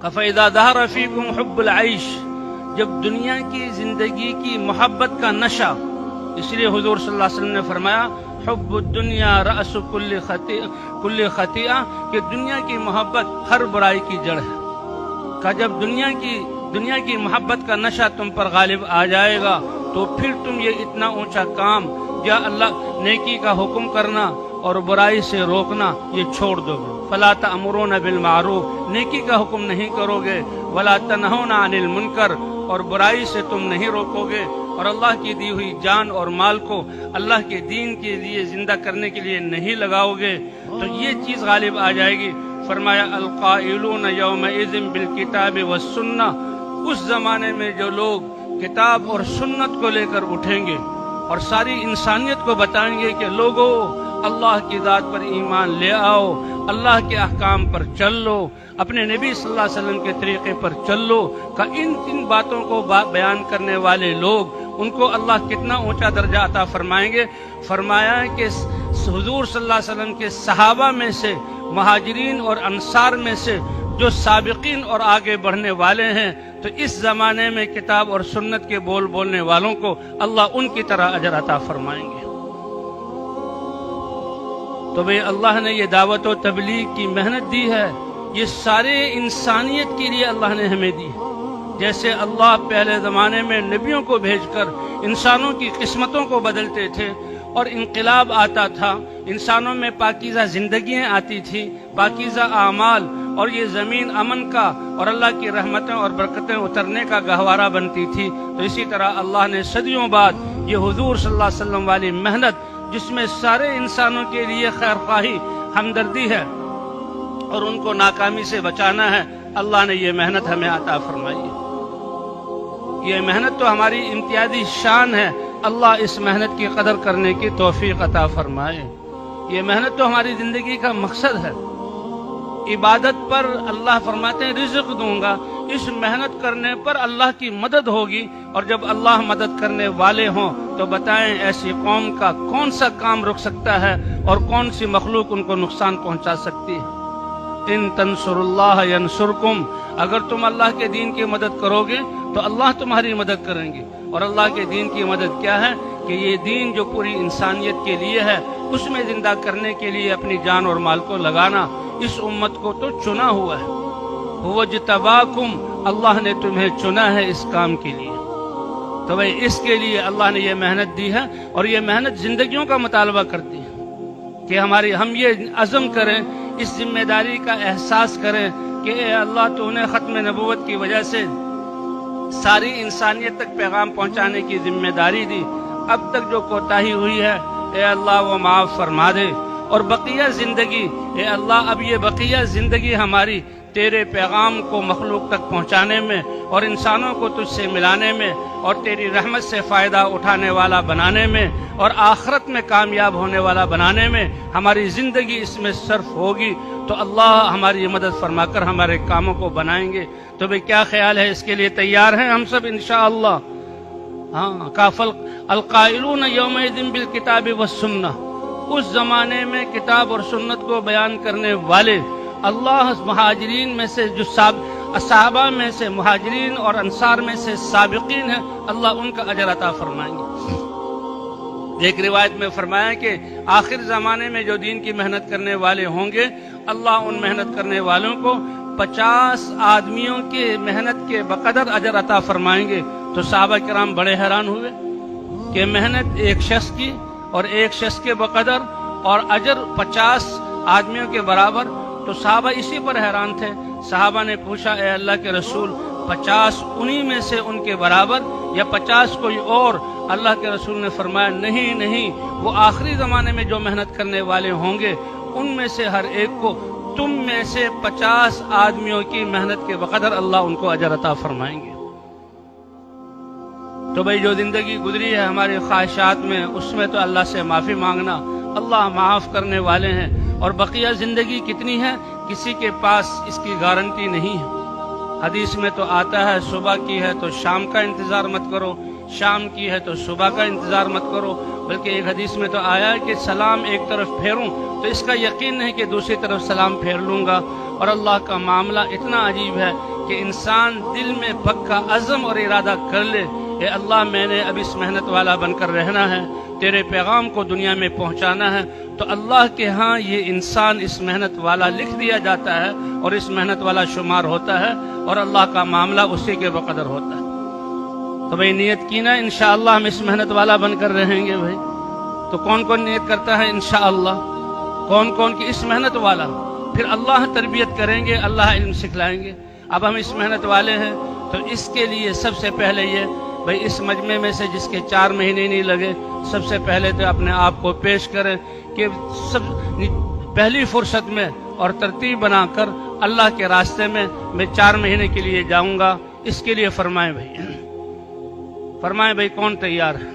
فَإِذَا ظَهَرَ فِيكُمْ حُبُّ الْعَيْشِ، جب دنیا کی زندگی کی محبت کا نشہ، اس لیے حضور صلی اللہ علیہ وسلم نے فرمایا حب الدنیا رأس کل خطیئہ، کہ دنیا کی محبت ہر برائی کی جڑ ہے۔ کہ جب دنیا کی محبت کا نشہ تم پر غالب آ جائے گا تو پھر تم یہ اتنا اونچا کام یا اللہ نیکی کا حکم کرنا اور برائی سے روکنا یہ چھوڑ دو گے۔ فلا تأمرون بالمعروف، نیکی کا حکم نہیں کرو گے، ولا تنہون عن المنکر، اور برائی سے تم نہیں روکو گے، اور اللہ کی دی ہوئی جان اور مال کو اللہ کے دین کے لیے زندہ کرنے کے لیے نہیں لگاؤ گے تو یہ چیز غالب آ جائے گی۔ فرمایا القائلون یومئذ بالکتاب والسنہ، اس زمانے میں جو لوگ کتاب اور سنت کو لے کر اٹھیں گے اور ساری انسانیت کو بتائیں گے کہ لوگو اللہ کی ذات پر ایمان لے آؤ، اللہ کے احکام پر چل لو، اپنے نبی صلی اللہ علیہ وسلم کے طریقے پر چل لو، کہ ان باتوں کو بیان کرنے والے لوگ ان کو اللہ کتنا اونچا درجہ عطا فرمائیں گے۔ فرمایا کہ حضور صلی اللہ علیہ وسلم کے صحابہ میں سے، مہاجرین اور انصار میں سے جو سابقین اور آگے بڑھنے والے ہیں تو اس زمانے میں کتاب اور سنت کے بولنے والوں کو اللہ ان کی طرح اجر عطا فرمائیں گے۔ تو بھئی اللہ نے یہ دعوت و تبلیغ کی محنت دی ہے، یہ سارے انسانیت کے لیے اللہ نے ہمیں دی ہے۔ جیسے اللہ پہلے زمانے میں نبیوں کو بھیج کر انسانوں کی قسمتوں کو بدلتے تھے اور انقلاب آتا تھا، انسانوں میں پاکیزہ زندگیاں آتی تھی، پاکیزہ اعمال، اور یہ زمین امن کا اور اللہ کی رحمتیں اور برکتیں اترنے کا گہوارہ بنتی تھی، تو اسی طرح اللہ نے صدیوں بعد یہ حضور صلی اللہ علیہ وسلم والی محنت، جس میں سارے انسانوں کے لیے خیر خواہی، ہمدردی ہے اور ان کو ناکامی سے بچانا ہے، اللہ نے یہ محنت ہمیں عطا فرمائی ہے۔ یہ محنت تو ہماری امتیازی شان ہے، اللہ اس محنت کی قدر کرنے کی توفیق عطا فرمائے۔ یہ محنت تو ہماری زندگی کا مقصد ہے۔ عبادت پر اللہ فرماتے ہیں رزق دوں گا، اس محنت کرنے پر اللہ کی مدد ہوگی، اور جب اللہ مدد کرنے والے ہوں تو بتائیں ایسی قوم کا کون سا کام رک سکتا ہے اور کون سی مخلوق ان کو نقصان پہنچا سکتی ہے۔ ان تنصر اللہ ینصرکم، اگر تم اللہ کے دین کی مدد کرو گے تو اللہ تمہاری مدد کریں گے۔ اور اللہ کے دین کی مدد کیا ہے کہ یہ دین جو پوری انسانیت کے لیے ہے، اس میں زندہ کرنے کے لیے اپنی جان اور مال کو لگانا۔ اس امت کو تو چنا ہوا ہے، وہ اجتباکم، اللہ نے تمہیں چنا ہے اس کام کے لیے۔ تو بھئی اس کے لیے اللہ نے یہ محنت دی ہے، اور یہ محنت زندگیوں کا مطالبہ کرتی ہے کہ ہم یہ عزم کریں، اس ذمہ داری کا احساس کریں کہ اے اللہ تو نے ختم نبوت کی وجہ سے ساری انسانیت تک پیغام پہنچانے کی ذمہ داری دی، اب تک جو کوتاہی ہوئی ہے اے اللہ وہ معاف فرما دے، اور بقیہ زندگی اے اللہ اب یہ بقیہ زندگی ہماری تیرے پیغام کو مخلوق تک پہنچانے میں اور انسانوں کو تجھ سے ملانے میں اور تیری رحمت سے فائدہ اٹھانے والا بنانے میں اور آخرت میں کامیاب ہونے والا بنانے میں ہماری زندگی اس میں صرف ہوگی، تو اللہ ہماری مدد فرما کر ہمارے کاموں کو بنائیں گے۔ تو بھئی کیا خیال ہے، اس کے لیے تیار ہیں ہم سب انشاءاللہ؟ ہاں، کافل القائلون یومئذ بالکتاب والسنہ، اس زمانے میں کتاب اور سنت کو بیان کرنے والے اللہ مہاجرین میں سے جو صحابہ میں سے مہاجرین اور انصار میں سے سابقین ہیں، اللہ ان کا اجر عطا فرمائیں گے۔ ایک روایت میں فرمایا کہ آخر زمانے میں جو دین کی محنت کرنے والے ہوں گے، اللہ ان محنت کرنے والوں کو 50 آدمیوں کے محنت کے بقدر اجر عطا فرمائیں گے۔ تو صحابہ کرام بڑے حیران ہوئے کہ محنت ایک شخص کی اور ایک شخص کے بقدر اور اجر 50 آدمیوں کے برابر۔ تو صحابہ اسی پر حیران تھے۔ صحابہ نے پوچھا اے اللہ کے رسول 50 انہی میں سے ان کے برابر یا 50 کوئی اور؟ اللہ کے رسول نے فرمایا نہیں، وہ آخری زمانے میں جو محنت کرنے والے ہوں گے ان میں سے ہر ایک کو تم میں سے 50 آدمیوں کی محنت کے بقدر اللہ ان کو اجر عطا فرمائیں گے۔ تو بھئی جو زندگی گزری ہے ہماری خواہشات میں، اس میں تو اللہ سے معافی مانگنا، اللہ معاف کرنے والے ہیں، اور بقیہ زندگی کتنی ہے کسی کے پاس اس کی گارنٹی نہیں ہے۔ حدیث میں تو آتا ہے صبح کی ہے تو شام کا انتظار مت کرو، شام کی ہے تو صبح کا انتظار مت کرو، بلکہ ایک حدیث میں تو آیا ہے کہ سلام ایک طرف پھیروں تو اس کا یقین نہیں کہ دوسری طرف سلام پھیر لوں گا۔ اور اللہ کا معاملہ اتنا عجیب ہے کہ انسان دل میں پکا عزم اور ارادہ کر لے، اے اللہ میں نے اب اس محنت والا بن کر رہنا ہے، تیرے پیغام کو دنیا میں پہنچانا ہے، تو اللہ کے ہاں یہ انسان اس محنت والا لکھ دیا جاتا ہے اور اس محنت والا شمار ہوتا ہے، اور اللہ کا معاملہ اسی کے بقدر ہوتا ہے۔ تو بھئی نیت کی نا انشاءاللہ ہم اس محنت والا بن کر رہیں گے بھئی، تو کون کون نیت کرتا ہے انشاءاللہ؟ کون کون کی اس محنت والا؟ پھر اللہ تربیت کریں گے، اللہ علم سکھلائیں گے۔ اب ہم اس محنت والے ہیں تو اس کے لیے سب سے پہلے یہ بھئی اس مجمع میں سے جس کے 4 مہینے نہیں لگے، سب سے پہلے تو اپنے آپ کو پیش کریں کہ سب پہلی فرصت میں اور ترتیب بنا کر اللہ کے راستے میں 4 مہینے کے لیے جاؤں گا، اس کے لیے فرمائیں بھئی، فرمائیں بھئی کون تیار ہے؟